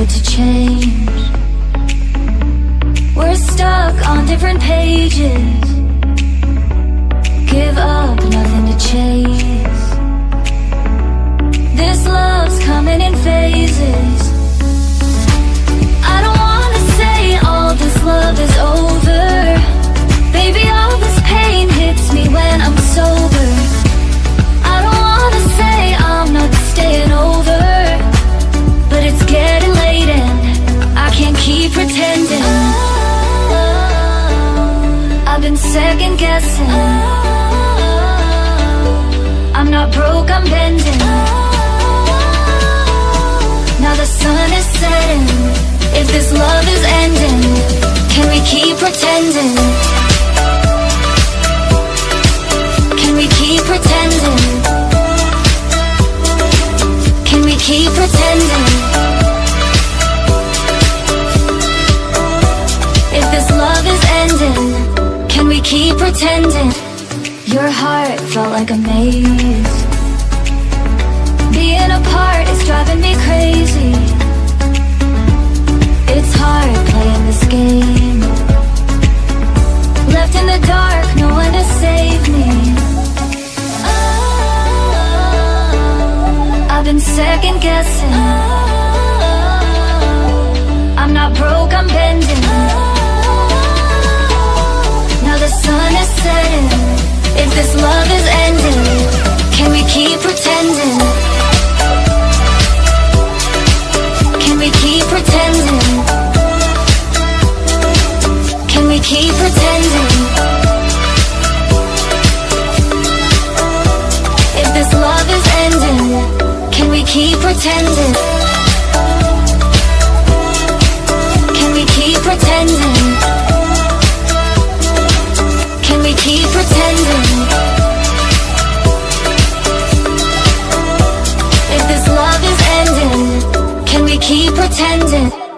good to change. We're stuck on different pages. Give up, nothing to chase. This love's coming in phases. I don't wanna say all this love is over. Baby, all this pain hits me when I'm sober. I don't wanna say I'm not staying over, but it's getting late and I can't keep pretending. I've been second guessing. I'm not broke, I'm bending. Now the sun is setting. If this love is ending, can we keep pretending? Can we keep pretending? Can we keep pretending? If this love is ending, can we keep pretending? Your heart felt like a maze. Being apart is driving me crazy. It's hard playing this game. Left in the dark, no one to save me. I've been second guessing. I'm not broke, I'm bending. Now the sun is setting. If this love is ending, can we keep pretending? Can we keep pretending? Can we keep pretending? If this love is ending, can we keep pretending? Can we keep pretending? Can we keep pretending? If this love is ending, can we keep pretending?